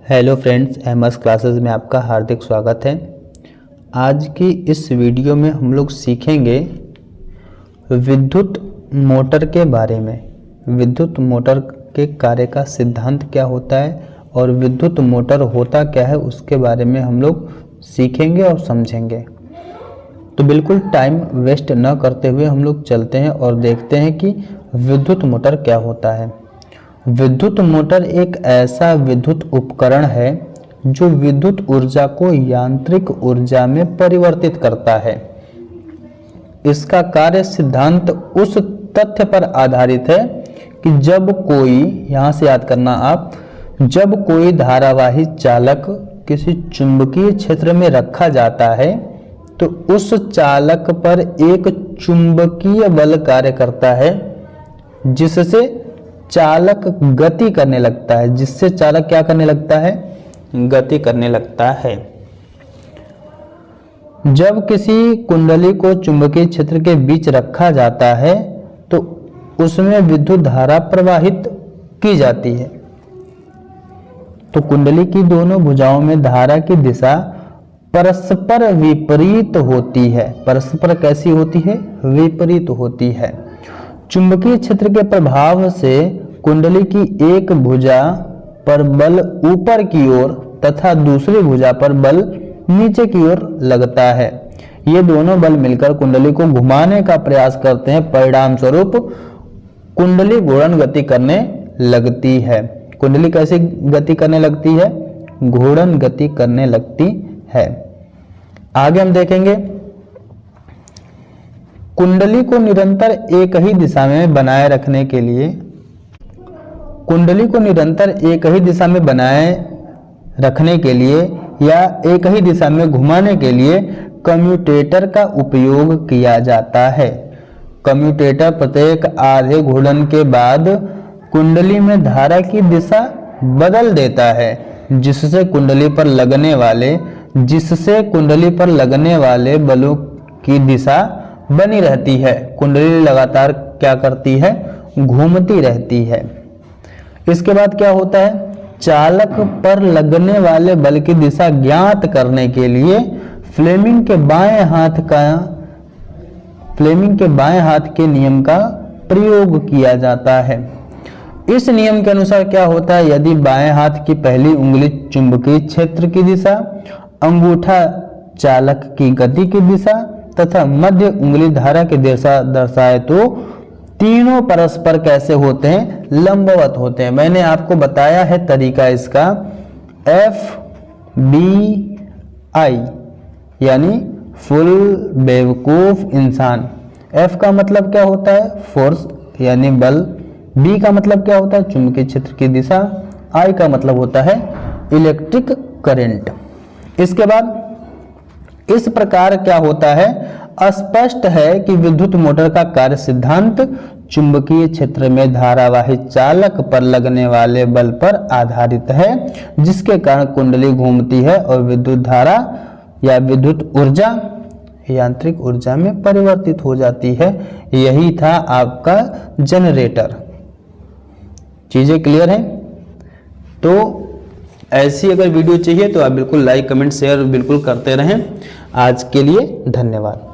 Hello friends, MS classes में आपका हार्दिक स्वागत है। आज की इस वीडियो में हम लोग सीखेंगे विद्युत मोटर के बारे में। विद्युत मोटर के कार्य का सिद्धांत क्या होता है और विद्युत मोटर होता क्या है उसके बारे में हम लोग सीखेंगे और समझेंगे। तो बिल्कुल टाइम वेस्ट न करते हुए हम लोग चलते हैं और देखते हैं कि विद्युत मोटर क्या होता है। विद्युत मोटर एक ऐसा विद्युत उपकरण है जो विद्युत ऊर्जा को यांत्रिक ऊर्जा में परिवर्तित करता है। इसका कार्य सिद्धांत उस तथ्य पर आधारित है कि जब कोई, यहां से याद करना आप, जब कोई धारावाही चालक किसी चुंबकीय क्षेत्र में रखा जाता है तो उस चालक पर एक चुंबकीय बल कार्य करता है जिससे चालक गति करने लगता है। जिससे चालक क्या करने लगता है? गति करने लगता है। जब किसी कुंडली को चुंबकीय क्षेत्र के बीच रखा जाता है तो उसमें विद्युत धारा प्रवाहित की जाती है। तो कुंडली की दोनों भुजाओं में धारा की दिशा परस्पर विपरीत होती है। परस्पर कैसी होती है? विपरीत होती है। चुंबकीय क्षेत्र के प्रभाव से कुंडली की एक भुजा पर बल ऊपर की ओर तथा दूसरी भुजा पर बल नीचे की ओर लगता है। ये दोनों बल मिलकर कुंडली को घुमाने का प्रयास करते हैं। परिणाम स्वरूप कुंडली घूर्णन गति करने लगती है। कुंडली कैसी गति करने लगती है? घूर्णन गति करने लगती है। आगे हम देखेंगे, कुंडली को निरंतर एक ही दिशा में बनाए रखने के लिए, कुंडली को निरंतर एक ही दिशा में बनाए रखने के लिए या एक ही दिशा में घुमाने के लिए कम्यूटेटर का उपयोग किया जाता है। कम्यूटेटर प्रत्येक आधे घूर्णन के बाद कुंडली में धारा की दिशा बदल देता है जिससे कुंडली पर लगने वाले बलों की दिशा बनी रहती है। कुंडली लगातार क्या करती है? घूमती रहती है। इसके बाद क्या होता है? चालक पर लगने वाले बल की दिशा ज्ञात करने के लिए फ्लेमिंग के बाएं हाथ के नियम का प्रयोग किया जाता है। इस नियम के अनुसार क्या होता है? यदि बाएं हाथ की पहली उंगली चुंबकीय क्षेत्र की दिशा, अंगूठा चालक की गति की दिशा तथा मध्य उंगली धारा की दिशा दर्शाए तो तीनों परस्पर कैसे होते हैं? लंबवत होते हैं। मैंने आपको बताया है तरीका इसका, FBI यानी फुल बेवकूफ इंसान। F का मतलब क्या होता है? फोर्स यानी बल। B का मतलब क्या होता है? चुंबकीय क्षेत्र की दिशा। I का मतलब होता है इलेक्ट्रिक करंट। इसके बाद इस प्रकार क्या होता है? स्पष्ट है कि विद्युत मोटर का कार्य सिद्धांत चुंबकीय क्षेत्र में धारावाही चालक पर लगने वाले बल पर आधारित है जिसके कारण कुंडली घूमती है और विद्युत धारा या विद्युत ऊर्जा यांत्रिक ऊर्जा में परिवर्तित हो जाती है। यही था आपका जनरेटर। चीजें क्लियर हैं? तो ऐसी अगर वीडियो चाहिए तो आप बिल्कुल लाइक, कमेंट, शेयर बिल्कुल करते रहें। आज के लिए धन्यवाद।